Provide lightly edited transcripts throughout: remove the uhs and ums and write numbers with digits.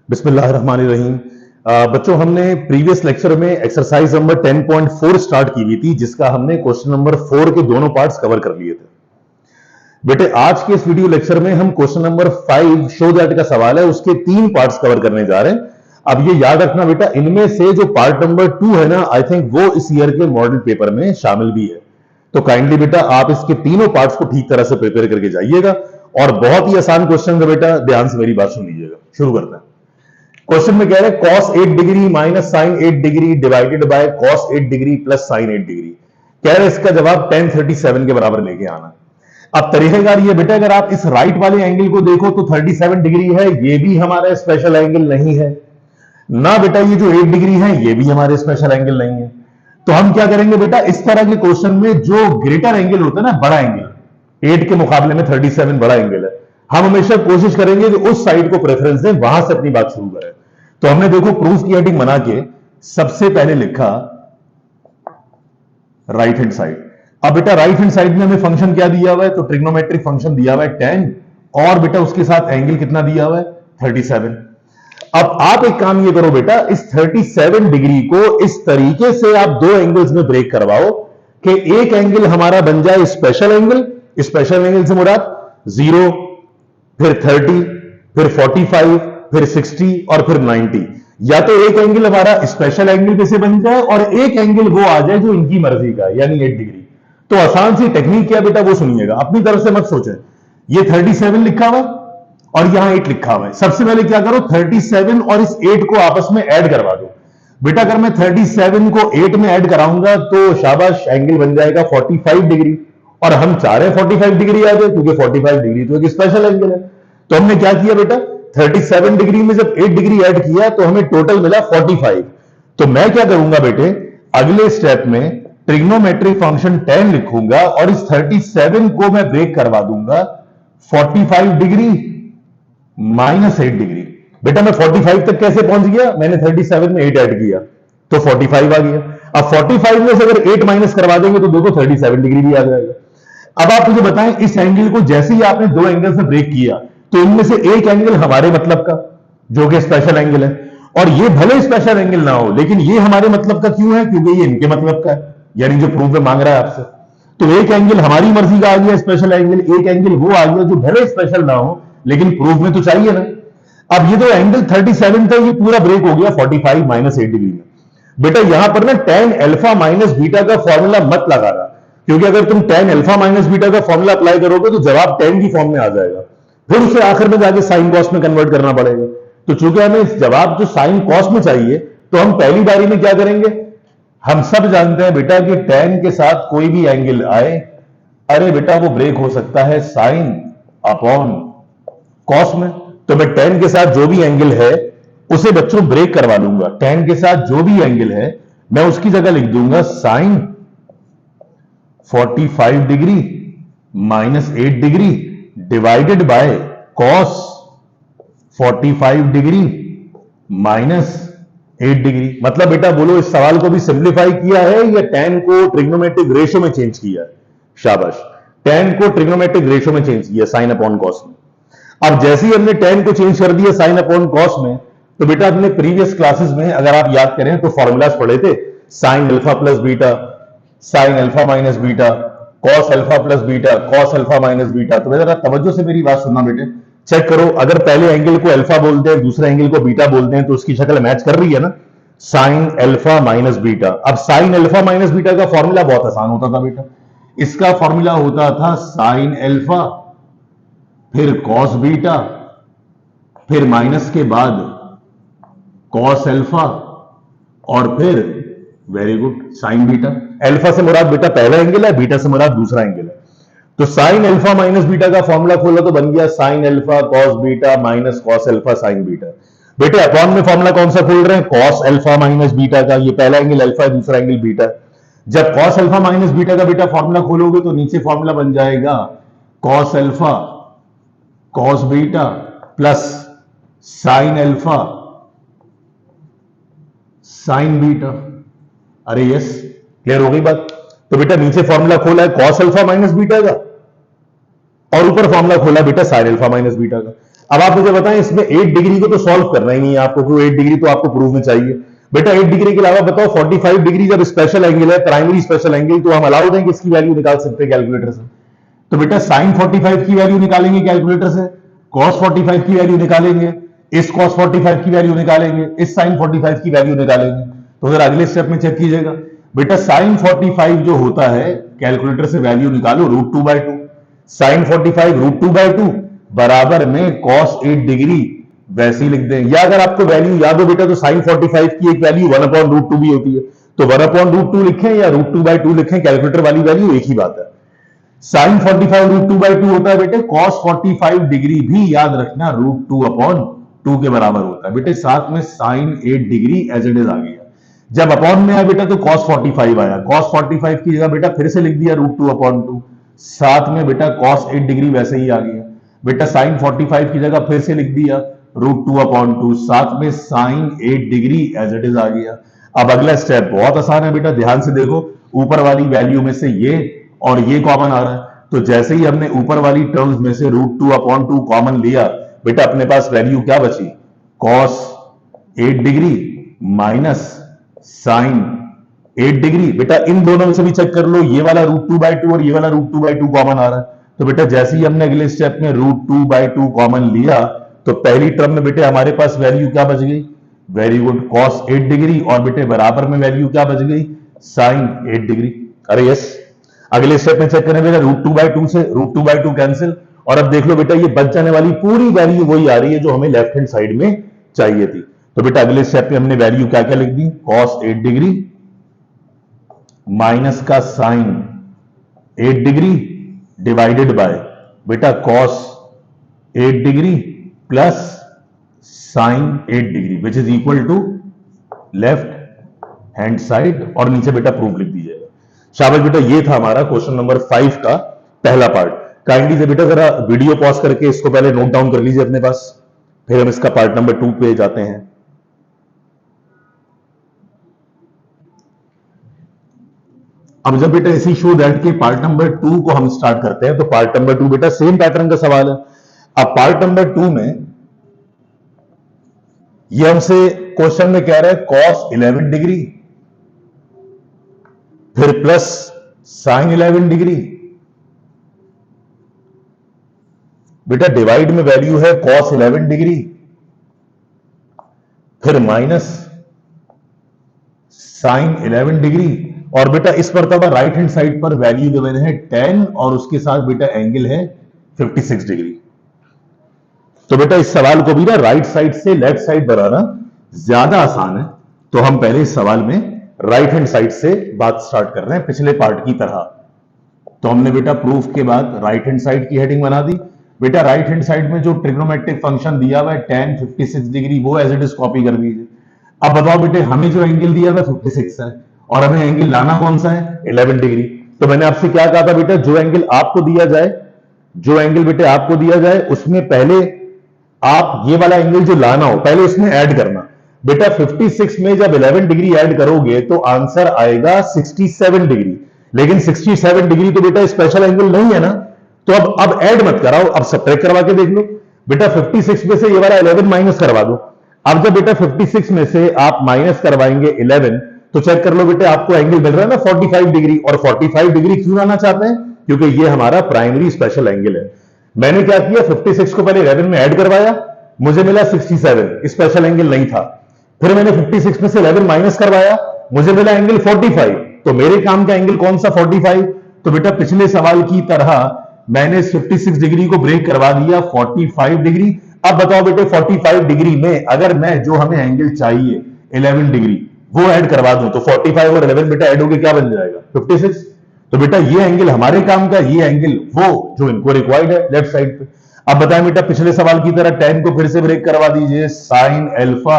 बिस्मिल्लाहिर्रहमानिर्रहीम। बच्चों, हमने प्रीवियस लेक्चर में एक्सरसाइज नंबर 10.4 स्टार्ट की हुई थी, जिसका हमने क्वेश्चन नंबर 4 के दोनों पार्ट्स कवर कर लिए थे। बेटे, आज के इस वीडियो लेक्चर में हम क्वेश्चन नंबर 5 शो दैट का सवाल है, उसके 3 पार्ट्स कवर करने जा रहे हैं। अब ये याद रखना बेटा, इनमें से जो पार्ट नंबर 2 है ना, आई थिंक वो इस ईयर के मॉडल पेपर में शामिल भी है। तो काइंडली बेटा आप इसके तीनों पार्ट्स को ठीक तरह से प्रिपेयर करके जाइएगा। और बहुत ही आसान क्वेश्चन है बेटा, ध्यान से मेरी बात सुन लीजिएगा। शुरू करते हैं। क्वेश्चन में कह रहे हैं cos 8 degree minus sine 8 degree divided by cos 8 degree plus sine 8 degree. कह रहे हैं इसका जवाब tan 37 के बराबर लेके आना। अब तरीकेकार ये बेटा, अगर आप इस राइट वाले एंगल को देखो तो 37 डिग्री है, ये भी हमारा स्पेशल एंगल नहीं है ना बेटा। ये जो 8 डिग्री है ये भी हमारे स्पेशल एंगल नहीं है। तो हम क्या करेंगे बेटा, इस तरह के क्वेश्चन में जो ग्रेटर एंगल होता है ना, बड़ा एंगल, 8 के मुकाबले में 37 बड़ा एंगल है, हम हमेशा कोशिश करेंगे कि उस साइड को प्रेफरेंस दें, वहां से अपनी बात शुरू करें। तो हमने देखो प्रूफ की हेडिंग बना के सबसे पहले लिखा राइट हैंड साइड। अब बेटा राइट हैंड साइड में हमें फंक्शन क्या दिया हुआ है, तो ट्रिग्नोमेट्रिक फंक्शन दिया हुआ है tan, और बेटा उसके साथ एंगल कितना दिया हुआ है, 37। अब आप एक काम ये करो बेटा, इस 37 डिग्री को इस तरीके से आप दो एंगल्स में ब्रेक करवाओ कि एक एंगल हमारा बन जाए स्पेशल एंगल। स्पेशल एंगल से मुराद 0, फिर 30, फिर 45, फिर 60 और फिर 90। या तो एक एंगल हमारा स्पेशल एंगल पे से बन जाए और एक एंगल वो आ जाए जो इनकी मर्जी का, यानी 8 डिग्री। तो आसान सी टेक्निक क्या बेटा, वो सुनिएगा, अपनी तरफ से मत सोचें। ये 37 लिखा हुआ और यहां 8 लिखा हुआ है। सबसे पहले क्या करो, 37 और इस 8 को आपस में ऐड करवा दो। बेटा अगर मैं 37 को 8 में ऐड कराऊंगा तो शाबाश, एंगल बन जाएगा 45 डिग्री। और हम चाह रहे हैं 45 डिग्री आ जाए, क्योंकि 45 डिग्री तो एक स्पेशल एंगल है। तो हमने क्या किया बेटा, 37 डिग्री में जब 8 डिग्री ऐड किया तो हमें टोटल मिला 45। तो मैं क्या करूंगा बेटे, अगले स्टेप में ट्रिग्नोमेट्रिक फंक्शन tan लिखूंगा और इस 37 को मैं ब्रेक करवा दूंगा 45 डिग्री माइनस 8 डिग्री। बेटा मैं 45 तक कैसे पहुंच गया, मैंने 37 में 8 ऐड किया तो 45 आ गया। अब 45 में से अगर 8 माइनस करवा देंगे तो देखो 37 डिग्री भी आ जाएगा। अब आप मुझे बताएं, इस एंगल को जैसे ही आपने दो एंगल से ब्रेक किया तो इनमें से एक एंगल हमारे मतलब का, जो कि स्पेशल एंगल है, और ये भले स्पेशल एंगल ना हो लेकिन ये हमारे मतलब का क्यों है, क्योंकि ये इनके मतलब का है, यानी जो प्रूफ में मांग रहा है आपसे। तो एक एंगल हमारी मर्जी का आ गया स्पेशल एंगल, एक एंगल वो आ गया जो भले स्पेशल ना हो लेकिन प्रूफ में तो चाहिए ना। अब ये तो एंगल 37 था, ये पूरा ब्रेक हो गया 45 माइनस 8 डिग्री में। बेटा यहां पर ना tan अल्फा माइनस बीटा का फॉर्मूला मत लगा रहा, क्योंकि अगर तुम tan अल्फा माइनस बीटा का फॉर्मूला अप्लाई करोगे तो जवाब tan की फॉर्म में आ जाएगा, फिर उसे आखिर में जाके साइन कॉस में कन्वर्ट करना पड़ेगा। तो चूंकि हमें जवाब जो साइन कॉस में चाहिए, तो हम पहली बारी में क्या करेंगे, हम सब जानते हैं बेटा कि tan के साथ कोई भी एंगल आए, अरे बेटा वो ब्रेक हो सकता है साइन अपॉन कॉस में। तो मैं tan के साथ जो भी एंगल है उसे बच्चों ब्रेक करवा लूंगा। tan के साथ जो भी एंगल है मैं उसकी जगह लिख दूंगा sine 45 degree minus 8 degree divided by cos 45 degree minus 8 degree. मतलब बेटा बोलो, इस सवाल को भी सिंप्लीफाई किया है या tan को ट्रिग्नोमेट्रिक रेशियो में चेंज किया है? शाबाश, tan को ट्रिग्नोमेट्रिक रेशियो में चेंज किया, साइन अपॉन कॉस में। अब जैसे ही हमने tan को चेंज कर दिया साइन अपॉन कॉस में, तो बेटा अपने प्रीवियस क्लासेस में अगर आप याद करें तो फॉर्मूलाज पढ़े थे, sine alpha plus beta, sine alpha minus beta, cos alpha plus beta, cos alpha minus beta. तो जरा तवज्जो से मेरी बात सुनना बेटे, चेक करो, अगर पहले एंगल को अल्फा बोलते हैं दूसरे एंगल को बीटा बोलते हैं तो उसकी शक्ल मैच कर रही है ना, साइन अल्फा माइनस बीटा। अब साइन अल्फा माइनस बीटा का फॉर्मूला बहुत आसान होता था बेटा, इसका फॉर्मूला होता था साइन अल्फा फिर कॉस बीटा फिर माइनस के बाद कॉस अल्फा और फिर very good sign beta. Alpha से मुराद बेटा पहला एंगल है, बीटा से मुराद दूसरा एंगल है। तो साइन अल्फा माइनस बीटा का फॉर्मूला खोला तो बन गया sine alpha cos beta minus cos alpha sign beta. बेटे अपॉन में फॉर्मूला कौन सा खोल रहे हैं, कॉस अल्फा माइनस बीटा का। ये पहला एंगल अल्फा है, दूसरा एंगल बीटा है। जब कॉस अल्फा माइनस बीटा का बेटा फॉर्मूला खोलोगे तो नीचे फॉर्मूला बन जाएगा cos alpha cos beta plus sine alpha sign beta. अरे यस, क्लियर हो गई बात। तो बेटा नीचे फॉर्मूला खोला है कॉस अल्फा माइनस बीटा का और ऊपर फॉर्मूला खोला बेटा साइन अल्फा माइनस बीटा का। अब आप मुझे बताएं, इसमें 8 डिग्री को तो सॉल्व करना ही नहीं है आपको, क्योंकि 8 डिग्री तो आपको प्रूफ में चाहिए। बेटा 8 डिग्री के अलावा बताओ 45 डिग्री जब स्पेशल एंगल है, प्राइमरी स्पेशल एंगल, तो हम अलाउड है कि इसकी वैल्यू निकाल सकते हैं कैलकुलेटर से। तो बेटा साइन 45 की वैल्यू निकालेंगे कैलकुलेटर से, कॉस 45 की वैल्यू निकालेंगे, इस कॉस 45 की वैल्यू निकालेंगे, इस साइन 45 की वैल्यू निकालेंगे। तो अगर अगले स्टेप में चेक कीजिएगा, बेटा साइन 45 जो होता है कैलकुलेटर से वैल्यू निकालो √2/2, साइन 45 √2/2 बराबर में कॉस 8 डिग्री, वैसे ही लिख दें। या अगर आपको वैल्यू याद हो बेटा, तो साइन 45 की एक वैल्यू 1/√2 भी होती है, तो 1/√2 लिखें या √2/2 लिखें, कैलकुलेटर वाली वैल्यू एक ही बात है। साइन 45 √2/2 होता है बेटे, कॉस 45 डिग्री भी याद रखना √2/2 के बराबर होता है बेटे। साथ में sine 8 degree as it is आ गया। जब अपॉन में आया बेटा तो cos 45 आया, cos 45 की जगह बेटा फिर से लिख दिया √2/2, साथ में बेटा cos 8 डिग्री वैसे ही आ गया बेटा। sin 45 की जगह फिर से लिख दिया √2/2, साथ में sin 8 degree as it is आ गया। अब अगला स्टेप बहुत आसान है बेटा, ध्यान से देखो, ऊपर वाली वैल्यू में से ये और ये कॉमन आ रहा है, तो जैसे ही हमने ऊपर वाली टर्म्स में से √2/2 कॉमन लिया बेटा, अपने पास वैल्यू क्या बची, cos 8 degree minus sine 8 degree. बेटा इन दोनों में से भी चेक कर लो, ये वाला √2/2 और ये वाला √2/2 कॉमन आ रहा है, तो बेटा जैसे ही हमने अगले स्टेप में √2/2 कॉमन लिया, तो पहली टर्म में बेटे हमारे पास वैल्यू क्या बच गई, वेरी गुड, cos 8 डिग्री, और बेटे बराबर में वैल्यू क्या बच गई, साइन 8 डिग्री। अरे यस, अगले स्टेप में चेक करें बेटा, √2/2 से √2/2 कैंसिल, और अब देख लो बेटा ये बच जाने वाली पूरी वैल्यू वही आ रही है जो हमें लेफ्ट हैंड साइड में चाहिए थी। तो बेटा अगले स्टेप में हमने वैल्यू क्या क्या लिख दी, cos 8 डिग्री माइनस का साइन 8 डिग्री डिवाइडेड बाय बेटा cos 8 degree plus sine 8 degree which is equal to left hand side, और नीचे बेटा प्रूफ लिख दीजिएगा। शाबाश बेटा, ये था हमारा क्वेश्चन नंबर 5 का पहला पार्ट। काइंडली से बेटा जरा वीडियो पॉज करके इसको पहले नोट डाउन कर लीजिए अपने पास, फिर हम इसका पार्ट नंबर 2 पे जाते हैं। अब जब बेटा ऐसी शो दैट के पार्ट नंबर 2 को हम स्टार्ट करते हैं, तो पार्ट नंबर 2 बेटा सेम पैटर्न का सवाल है। अब पार्ट नंबर 2 में ये हमसे क्वेश्चन में कह रहा है cos 11 डिग्री फिर प्लस साइन 11 डिग्री, बेटा डिवाइड में वैल्यू है cos 11 डिग्री फिर माइनस साइन 11 डिग्री, और बेटा इस मर्तबा राइट हैंड साइड पर वैल्यू गिवन है 10 और उसके साथ बेटा एंगल है 56 डिग्री। तो बेटा इस सवाल को भी ना राइट साइड से लेफ्ट साइड बनाना ज्यादा आसान है, तो हम पहले इस सवाल में राइट हैंड साइड से बात स्टार्ट कर रहे हैं पिछले पार्ट की तरह। तो हमने बेटा प्रूफ के बाद राइट हैंड साइड की हेडिंग बना दी। बेटा राइट हैंड साइड में जो ट्रिग्नोमेट्रिक फंक्शन दिया हुआ है tan 56 डिग्री, वो एज इट इज कॉपी कर दीजिए। अब बताओ बेटे, हमें जो एंगल दिया हुआ 56 है और हमें एंगल लाना कौन सा है, 11 डिग्री। तो मैंने आपसे क्या कहा था बेटा, जो एंगल आपको दिया जाए, जो एंगल बेटे आपको दिया जाए उसमें पहले आप ये वाला एंगल जो लाना हो पहले उसमें ऐड करना। बेटा 56 में जब 11 डिग्री ऐड करोगे तो आंसर आएगा 67 डिग्री, लेकिन 67 डिग्री तो बेटा स्पेशल एंगल नहीं है ना, तो अब ऐड मत कराओ, अब सब्ट्रैक्ट करवा के देख लो। बेटा 56 में से ये वाला 11 माइनस करवा दो। अब जब बेटा 56 में से आप माइनस करवाएंगे 11, तो चेक कर लो बेटे आपको एंगल मिल रहा है ना 45 डिग्री, और 45 डिग्री क्यों लाना चाहते हैं, क्योंकि ये हमारा प्राइमरी स्पेशल एंगल है। मैंने क्या किया, 56 को पहले 11 में ऐड करवाया, मुझे मिला 67, स्पेशल एंगल नहीं था। फिर मैंने 56 में से 11 माइनस करवाया, मुझे मिला एंगल 45, तो मेरे काम का एंगल कौन सा, 45। तो बेटा पिछले सवाल की तरह मैंने 56 डिग्री को ब्रेक करवा दिया 45 डिग्री। अब बताओ बेटे 45 डिग्री में अगर मैं जो हमें एंगल चाहिए 11 डिग्री वो ऐड करवा दूं, तो 45 और 11 बेटा ऐड होके क्या बन जाएगा, 56। तो बेटा ये एंगल हमारे काम का, ये एंगल वो जो इनको रिक्वायर्ड है लेफ्ट साइड पे। अब बताएं बेटा पिछले सवाल की तरह tan को फिर से ब्रेक करवा दीजिए साइन अल्फा,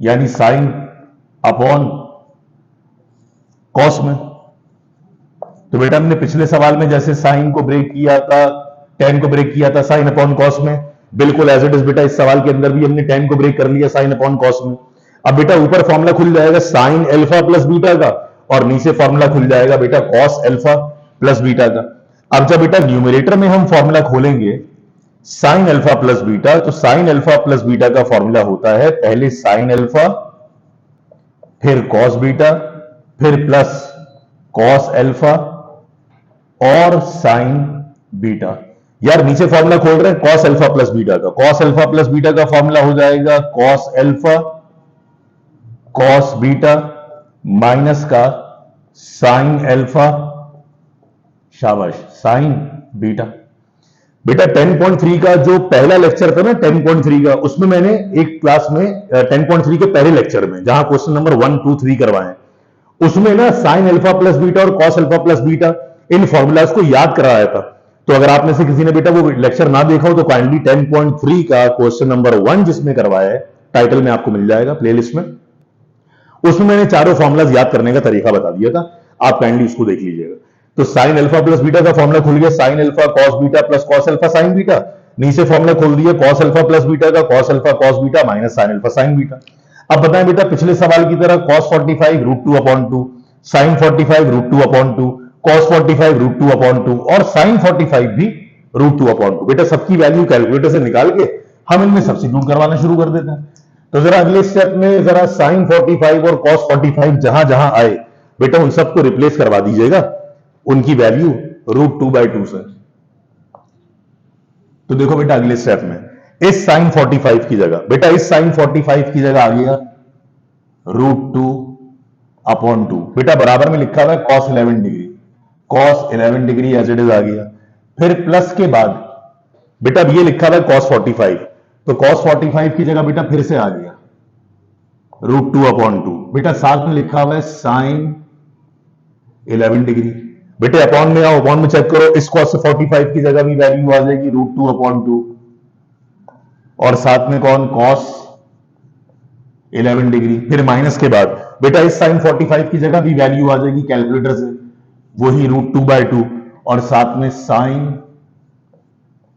यानी साइन अपॉन कॉस में। तो बेटा हमने पिछले सवाल में जैसे साइन को ब्रेक किया था, tan को ब्रेक किया था साइन अपॉन कॉस में, बिल्कुल एज इट इज बेटा इस सवाल के अंदर भी हमने tan को ब्रेक कर लिया साइन अपॉन कॉस में। अब बेटा ऊपर फॉर्मूला खुल जाएगा साइन अल्फा प्लस बीटा का, और नीचे फॉर्मूला खुल जाएगा बेटा कॉस अल्फा प्लस बीटा का। अब जब बेटा न्यूमरेटर में हम फॉर्मूला खोलेंगे साइन अल्फा प्लस बीटा, तो साइन अल्फा प्लस बीटा का फॉर्मूला होता है पहले साइन अल्फा, फिर कॉस बीटा, फिर प्लस कॉस अल्फा और साइन बीटा। यार नीचे फॉर्मूला खोल रहे हैं कॉस अल्फा प्लस बीटा का, कॉस अल्फा प्लस बीटा का फॉर्मूला हो जाएगा cos alpha cos beta minus का साइन अल्फा, शाबाश, साइन बीटा। बेटा 10.3 का जो पहला लेक्चर था ना 10.3 का, उसमें मैंने एक क्लास में 10.3 के पहले लेक्चर में जहां क्वेश्चन नंबर 1, 2, 3 करवाए, उसमें ना साइन अल्फा प्लस बीटा और कॉस अल्फा प्लस बीटा इन फॉर्मूलाज को याद कराया था। तो अगर आप में से किसी ने बेटा वो लेक्चर ना देखा हो तो काइंडली 10.3 का क्वेश्चन नंबर 1 जिसमें करवाया है, टाइटल में आपको मिल जाएगा प्लेलिस्ट में, उसमें मैंने चारों फॉर्मूलाज याद करने का तरीका बता दिया था, आप काइंडली उसको देख लीजिएगा। तो साइन अल्फा प्लस बीटा का फॉर्मूला खुल गया sine alpha cos beta plus cos alpha sign beta, नीचे फॉर्मूला खोल दिया कॉस अल्फा प्लस बीटा का cos alpha cos beta minus sine alpha sign beta. अब बताएं बेटा पिछले सवाल की तरह cos 45 √2/2, sin 45 √2/2, cos 45 √2/2 और sin 45 भी √2/2। बेटा सबकी वैल्यू कैलकुलेटर से निकाल के हम इनमें सब्स्टिट्यूट करवाना शुरू कर देते हैं। तो जरा अगले स्टेप में जरा sin 45 और cos 45 जहां जहां आए बेटा उन सबको रिप्लेस करवा दीजिएगा उनकी वैल्यू √2/2 से। तो देखो बेटा अगले स्टेप में इस sin 45 की जगह, बेटा इस sin 45 की जगह आ गया √2/2। बेटा बराबर में लिखा हुआ है cos 11 degree, cos 11 degree as it is आ गया। फिर प्लस के बाद बेटा ये लिखा हुआ है cos 45, तो cos 45 की जगह बेटा फिर से आ गया √2/2। बेटा साथ में लिखा हुआ है sin 11 डिग्री। बेटे अपॉन में आओ, अपॉन में चेक करो, इस cos 45 की जगह भी वैल्यू आ जाएगी √2/2 और साथ में कौन cos 11 डिग्री। फिर माइनस के बाद बेटा इस sin 45 की जगह भी वैल्यू आ जाएगी कैलकुलेटर से वही √2/2 और साथ में sin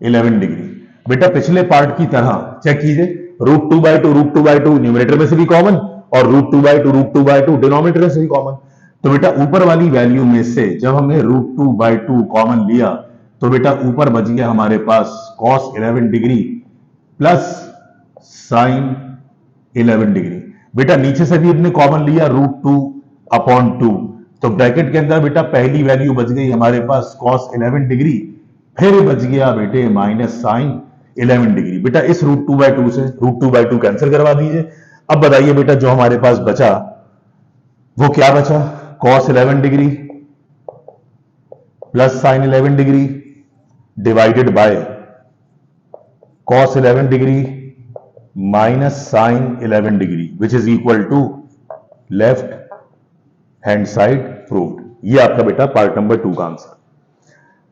11 डिग्री। बेटा पिछले पार्ट की तरह चेक कीजिए √2/2 न्यूमरेटर में से भी कॉमन और √2/2 डिनोमिनेटर में से भी कॉमन। तो बेटा ऊपर वाली वैल्यू में से जब हमने √2/2 कॉमन लिया तो बेटा ऊपर बच गया हमारे पास cos 11 degree plus sin 11 degree. बेटा नीचे से भी हमने कॉमन लिया √2/2, तो ब्रैकेट के अंदर बेटा पहली वैल्यू बच गई हमारे पास cos 11 डिग्री, फिर बच गया बेटे माइनस sin 11 डिग्री। बेटा इस √2/2 से √2/2 कैंसिल करवा दीजिए। अब बताइए बेटा जो हमारे पास बचा वो क्या बचा, cos 11 degree plus sin 11 degree divided by cos 11 degree minus sin 11 degree which is equal to left hand side proved. ये आपका बेटा पार्ट नंबर 2 का आंसर।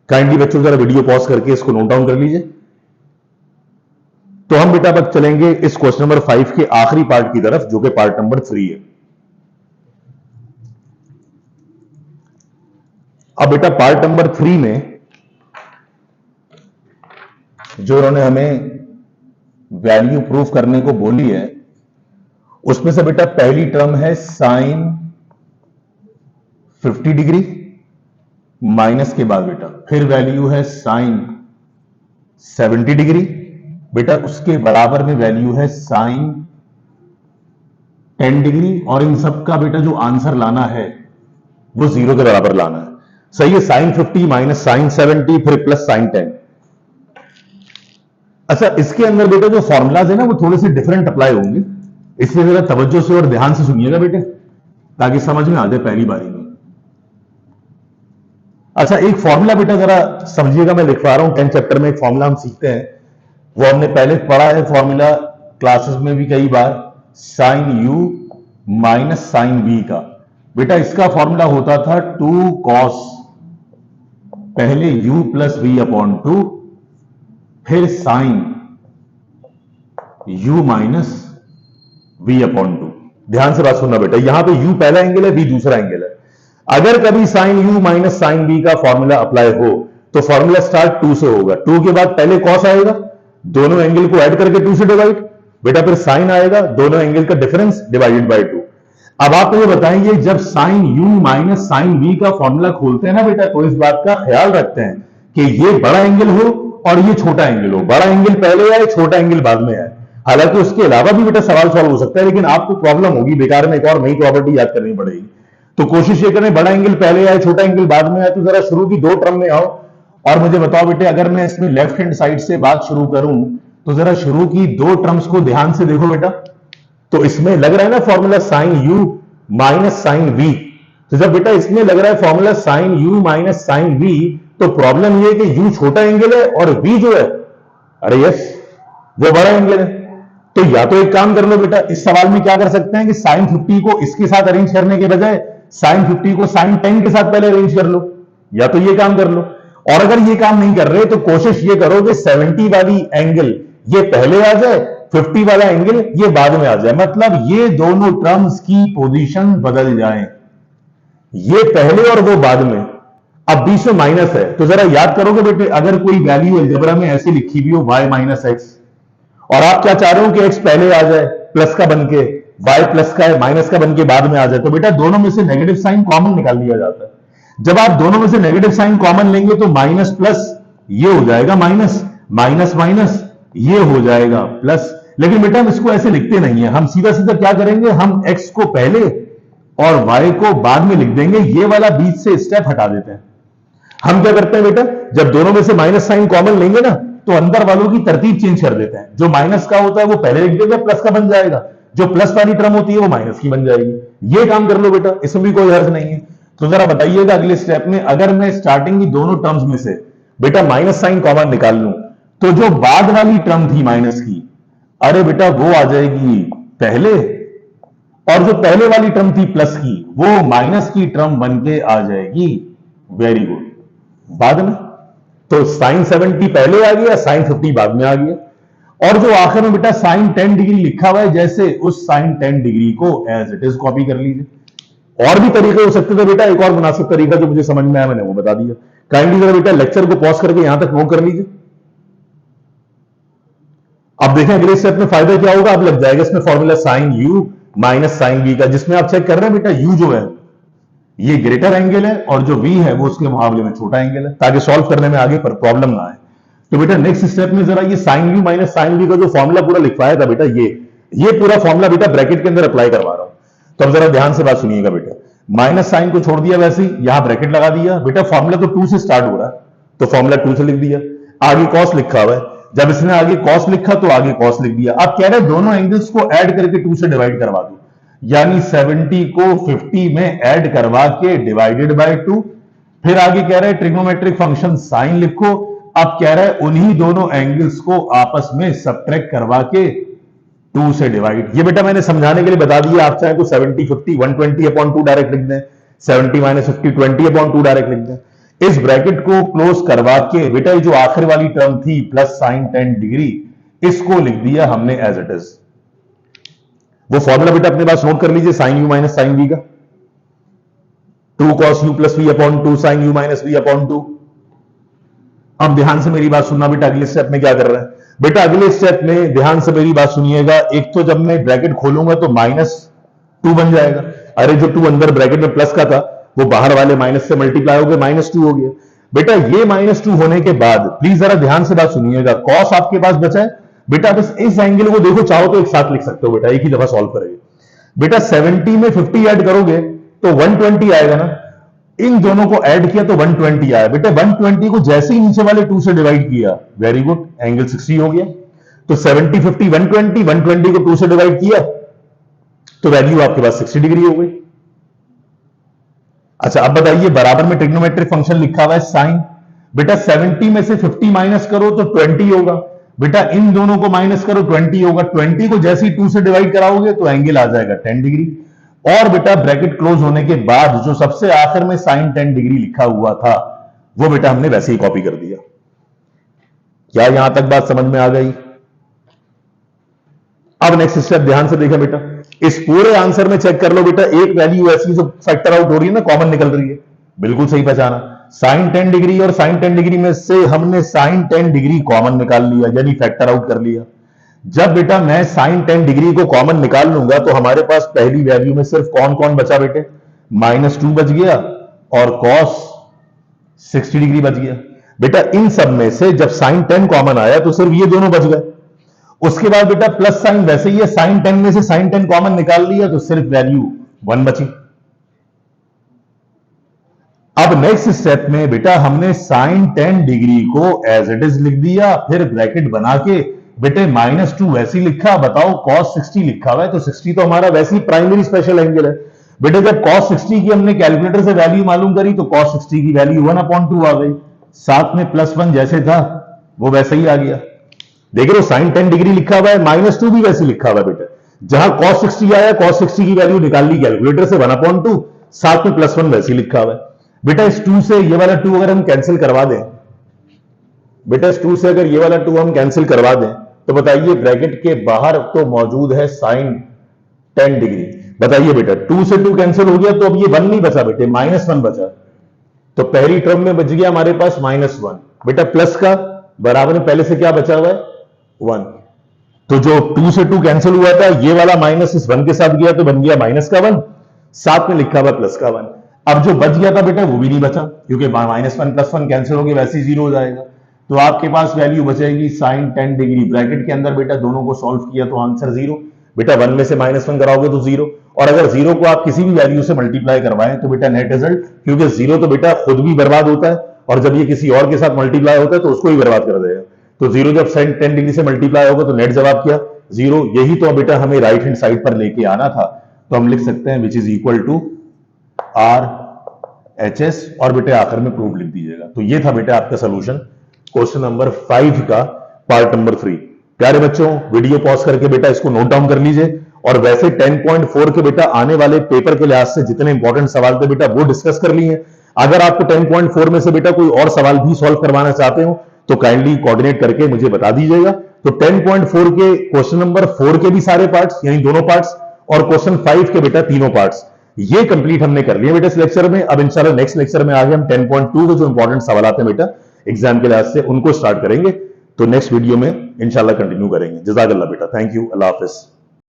काइंडली बच्चों जरा वीडियो पॉज करके इसको नोट डाउन कर लीजिए। तो हम बेटा अब चलेंगे इस क्वेश्चन नंबर 5 के आखिरी पार्ट की तरफ जो कि पार्ट नंबर 3 है। अब बेटा पार्ट नंबर 3 में जो उन्होंने हमें वैल्यू प्रूफ करने को बोली है उसमें से बेटा पहली टर्म है sin 50 डिग्री माइनस के बाद बेटा फिर वैल्यू है sin 70 डिग्री, बेटा उसके बराबर में वैल्यू है sin 10 डिग्री और इन सब का बेटा जो आंसर लाना है वो 0 के बराबर लाना है। सही है, sin 50 माइनस sin 70 फिर प्लस sin 10। अच्छा इसके अंदर बेटा जो फॉर्मूलाज है ना वो थोड़े से डिफरेंट अप्लाई होंगे, इसलिए जरा तवज्जो से और ध्यान से सुनिएगा बेटे ताकि समझ में आ जाए पहली बारी में। अच्छा एक फॉर्मूला बेटा जरा समझिएगा, मैं लिखवा रहा हूं 10 चैप्टर में एक फॉर्मूला हम सीखते हैं, वो हमने पहले पढ़ा है फॉर्मूला क्लासेस में भी कई बार, sin u minus sin v का। बेटा इसका फॉर्मूला होता था 2 cos पहले u प्लस v/2 फिर sin u माइनस v/2। ध्यान से बात सुनना बेटा, यहां पे u पहला एंगल है, v दूसरा एंगल है। अगर कभी sin u minus sin v का फॉर्मूला अप्लाई हो तो फॉर्मूला स्टार्ट 2 से होगा, 2 के बाद पहले cos आएगा, दोनों एंगल को ऐड करके 2 से डिवाइड, बेटा फिर sin आएगा, दोनों एंगल का डिफरेंस डिवाइडेड बाय 2। अब आप मुझे बताएंगे जब sin u minus sin v का फॉर्मूला खोलते हैं ना बेटा तो इस बात का ख्याल रखते हैं कि ये बड़ा एंगल हो और ये छोटा एंगल हो, बड़ा एंगल पहले आए छोटा एंगल बाद में आए। हालांकि उसके अलावा भी बेटा सवाल सॉल्व हो सकता है, लेकिन आपको प्रॉब्लम होगी, बेकार में एक और नई प्रॉपर्टी याद करनी पड़ेगी। तो कोशिश ये करें बड़ा एंगल पहले आए छोटा एंगल बाद में आए। तो जरा शुरू की दो टर्म में आओ और मुझे बताओ बेटे, अगर मैं इसमें लेफ्ट हैंड साइड से बात शुरू करूं तो जरा शुरू की दो टर्म्स को ध्यान से देखो बेटा। तो इसमें लग रहा है ना formula sine u minus sine v. तो जब बेटा इसमें लग रहा है formula sine u minus sine v, तो प्रॉब्लम ये है कि यू छोटा एंगल है और वी जो है, अरे यस, वो बड़ा एंगल है। तो या तो एक काम कर लो बेटा, इस सवाल में क्या कर सकते हैं कि साइन 50 को इसके साथ अरेंज करने के बजाय साइन 50 को साइन 10 के साथ पहले अरेंज कर लो, या तो ये काम कर लो। और अगर ये काम नहीं कर रहे तो कोशिश ये करो कि 70 वाली एंगल ये पहले आ जाए, 50 वाला एंगल ये बाद में आ जाए, मतलब ये दोनों टर्म्स की पोजीशन बदल जाए, ये पहले और वो बाद में। अब बीच में माइनस है, तो जरा याद करोगे बेटे, अगर कोई वैल्यू अलजेब्रा में ऐसी लिखी हुई हो y माइनस एक्स, और आप क्या चाह रहे हो कि x पहले आ जाए प्लस का बनके, y प्लस का माइनस का बनके बाद में आ जाए, तो बेटा दोनों में से नेगेटिव साइन कॉमन निकाल लिया जाता है। जब आप दोनों में से नेगेटिव साइन कॉमन लेंगे तो माइनस प्लस ये हो जाएगा माइनस, माइनस माइनस ये हो जाएगा प्लस। लेकिन बेटा हम इसको ऐसे लिखते नहीं है, हम सीधा सीधा क्या करेंगे, हम x को पहले और y को बाद में लिख देंगे, ये वाला बीच से स्टेप हटा देते हैं। हम क्या करते हैं बेटा, जब दोनों में से माइनस साइन कॉमन लेंगे ना तो अंदर वालों की तरतीब चेंज कर देते हैं। जो माइनस का होता है वो पहले लिख देंगे, प्लस का बन जाएगा, जो प्लस वाली टर्म होती है वो माइनस की बन जाएगी। ये काम कर लो बेटा, इसमें भी कोई हर्ज नहीं है। तो जरा बताइएगा अगले स्टेप में, अगर मैं स्टार्टिंग की दोनों टर्म्स में से बेटा माइनस साइन कॉमन निकाल लूं तो जो बाद वाली टर्म थी माइनस की, अरे बेटा वो आ जाएगी पहले, और जो पहले वाली टर्म थी प्लस की वो माइनस की टर्म बन के आ जाएगी, वेरी गुड, बाद में। तो साइन 70 पहले आ गया, साइन 50 बाद में आ गया, और जो आखिर में बेटा साइन 10 डिग्री लिखा हुआ है, जैसे उस साइन 10 डिग्री को एज इट इज कॉपी कर लीजिए। और भी तरीके हो सकते थे बेटा, एक और मुनासिब तरीका जो मुझे समझ में आया मैंने वो बता दिया। काइंडली जरा बेटा लेक्चर को पॉज करके यहां तक नोट कर लीजिए। अब देखें अगले स्टेप में फायदा क्या होगा, अब लग जाएगा इसमें formula sine u minus sine v का, जिसमें आप चेक कर रहे हैं बेटा यू जो है ये ग्रेटर एंगल है और जो v है वो उसके मुकाबले में छोटा एंगल है, ताकि सॉल्व करने में आगे पर प्रॉब्लम ना आए। तो बेटा नेक्स्ट स्टेप में जरा ये sine u minus sine v का जो फॉर्मूला पूरा लिखवाया था बेटा, ये पूरा फॉर्मूला बेटा ब्रैकेट के अंदर अप्लाई करवा रहा हूं। तो अब जरा ध्यान से बात सुनिएगा बेटा, माइनस साइन को छोड़ दिया वैसे ही, यहां ब्रैकेट लगा दिया बेटा, फॉर्मूला तो 2 से स्टार्ट हो रहा है तो फॉर्मूला 2 से लिख दिया, आगे कॉस लिखा हुआ है, जब इसने आगे कॉस लिखा तो आगे कॉस लिख दिया। अब कह रहे हैं दोनों एंगल्स को ऐड करके 2 से डिवाइड करवा दो, यानी 70 को 50 में ऐड करवा के डिवाइडेड बाय 2। फिर आगे कह रहे हैं ट्रिग्नोमेट्रिक फंक्शन साइन लिखो, अब कह रहे हैं उन्हीं दोनों एंगल्स को आपस में सबट्रैक्ट करवा के 2 से डिवाइड। ये बेटा मैंने समझाने के लिए बता दिया, आप चाहे तो 70 50 120/2 डायरेक्ट लिख दें, 70 माइनस 50 20/2 डायरेक्ट लिख दें। इस ब्रैकेट को क्लोज करवा के बेटा जो आखिर वाली टर्म थी प्लस साइन 10 डिग्री, इसको लिख दिया हमने एज इट इज। वो फॉर्मूला बेटा अपने पास नोट कर लीजिए, sine u minus sine v का, 2 cos u plus v upon 2 sine u minus v upon 2। अब ध्यान से मेरी बात सुनना बेटा, अगले स्टेप में क्या कर रहे हैं बेटा, अगले स्टेप में ध्यान से मेरी बात सुनिएगा। एक तो जब मैं ब्रैकेट खोलूंगा तो -2 बन जाएगा, अरे जो 2 अंदर ब्रैकेट में प्लस का था वो बाहर वाले माइनस से मल्टीप्लाई हो गया, -2 हो गया बेटा। ये -2 होने के बाद प्लीज जरा ध्यान से बात सुनिएगा, कॉस आपके पास बचा है बेटा, बस इस एंगल को देखो, चाहो तो एक साथ लिख सकते हो बेटा, एक ही दफा सॉल्व करेंगे बेटा। 70 में 50 ऐड करोगे तो 120 आएगा ना, इन दोनों को ऐड किया तो 120 आया बेटा। 120 को जैसे ही नीचे वाले 2 से डिवाइड किया, वेरी गुड, एंगल 60 हो गया। तो 70 50 120, 120 को 2 से डिवाइड किया तो वैल्यू आपके पास 60 डिग्री हो गई। अच्छा अब बताइए, बराबर में ट्रिग्नोमेट्रिक फंक्शन लिखा हुआ है साइन, बेटा 70 में से 50 माइनस करो तो 20 होगा बेटा, इन दोनों को माइनस करो 20 होगा, 20 को जैसे ही 2 से डिवाइड कराओगे तो एंगल आ जाएगा 10 डिग्री। और बेटा ब्रैकेट क्लोज होने के बाद जो सबसे आखिर में साइन 10 डिग्री लिखा हुआ था वो बेटा हमने वैसे ही कॉपी कर दिया। क्या यहां तक बात समझ में आ गई? अब नेक्स्ट स्टेप ध्यान से देखा बेटा, इस पूरे आंसर में चेक कर लो बेटा, एक वैल्यू ऐसी जो फैक्टर आउट हो रही है ना, कॉमन निकल रही है, बिल्कुल सही पहचाना, साइन 10 डिग्री और साइन 10 डिग्री में से हमने साइन 10 डिग्री कॉमन निकाल लिया, यानी फैक्टर आउट कर लिया। जब बेटा मैं साइन 10 डिग्री को कॉमन निकाल लूंगा तो हमारे पास पहली वैल्यू में सिर्फ कौन कौन बचा बेटे, -2 बच गया और कॉस 60 डिग्री बच गया। बेटा इन सब में से जब साइन 10 कॉमन आया तो सिर्फ ये दोनों बच गए। उसके बाद बेटा प्लस साइन वैसे ही है, साइन 10 में से साइन 10 कॉमन निकाल लिया तो सिर्फ वैल्यू 1 बची। अब नेक्स्ट स्टेप में बेटा हमने साइन 10 डिग्री को एज इट इज लिख दिया, फिर ब्रैकेट बना के बेटे -2 वैसे ही लिखा। बताओ cos 60 लिखा हुआ है तो 60 तो हमारा वैसे ही प्राइमरी स्पेशल एंगल है। बेटे जब cos 60 की हमने कैलकुलेटर से वैल्यू मालूम करी तो cos 60 की वैल्यू 1/2 आ गई, साथ में +1 जैसे था वो वैसे ही आ गया। देख रहे हो साइन 10 डिग्री लिखा हुआ है, -2 भी वैसे लिखा हुआ है बेटा। जहां cos 60 आया, cos 60 की वैल्यू निकाल ली कैलकुलेटर से 1/2, साथ में +1 वैसे ही लिखा हुआ है। बेटा इस 2 से ये वाला 2 अगर हम कैंसिल करवा दें, बेटा इस 2 से अगर ये वाला 2 हम कैंसिल करवा दें तो बताइए ब्रैकेट के बाहर तो मौजूद है साइन 10 डिग्री। बताइए बेटा 2 से 2 कैंसिल हो गया तो अब ये 1 नहीं बचा बेटे, -1 बचा। तो पहली टर्म में बच गया हमारे पास -1। बेटा प्लस का बराबर में पहले से क्या बचा हुआ है 1। तो जो 2 से 2 कैंसिल हुआ था ये वाला माइनस इस 1 के साथ गया तो बन गया -1, साथ में लिखा हुआ +1। अब जो बच गया था बेटा वो भी नहीं बचा क्योंकि -1 +1 कैंसिल हो गया, वैसे ही 0 हो जाएगा। तो आपके पास वैल्यू बचेगी साइन 10 डिग्री। ब्रैकेट के अंदर बेटा दोनों को सॉल्व किया तो आंसर 0। बेटा 1 में से -1 कराओगे तो 0, और अगर 0 को आप किसी भी वैल्यू से मल्टीप्लाई करवाएं तो बेटा नेट रिजल्ट, क्योंकि 0 तो बेटा खुद भी बर्बाद होता है और जब ये किसी और के साथ मल्टीप्लाई होता है तो उसको भी बर्बाद कर देगा। तो 0 जब साइन 10 डिग्री से मल्टीप्लाई होगा तो नेट जवाब क्या 0। यही तो बेटा हमें राइट हैंड साइड पर लेके आना था। तो हम लिख सकते हैं which is equal to RHS और बेटा आखिर में प्रूफ लिख दीजिएगा। तो ये था बेटा आपका सोल्यूशन क्वेश्चन नंबर 5 का पार्ट नंबर 3। प्यारे बच्चों वीडियो पॉज करके बेटा इसको नोट डाउन कर लीजिए। और वैसे 10.4 के बेटा आने वाले पेपर के लिहाज से जितने इंपॉर्टेंट सवाल थे बेटा वो डिस्कस कर लिए। अगर आपको 10.4 में से बेटा कोई और सवाल भी सॉल्व करवाना चाहते हो तो काइंडली कोऑर्डिनेट करके मुझे बता दीजिएगा। तो 10.4 के क्वेश्चन नंबर 4 के भी सारे पार्ट्स यानी दोनों पार्ट्स और क्वेश्चन 5 के बेटा तीनों पार्ट्स ये कंप्लीट हमने कर लिए बेटा इस लेक्चर में। अब इंशाल्लाह नेक्स्ट लेक्चर में आगे हम 10.2 के जो इंपॉर्टेंट सवाल आते हैं बेटा एग्जाम के लिहाज से उनको स्टार्ट करेंगे। तो नेक्स्ट वीडियो में इंशाल्लाह कंटिन्यू करेंगे। जज़ाकल्लाह बेटा, थैंक यू, अल्लाह हाफिज।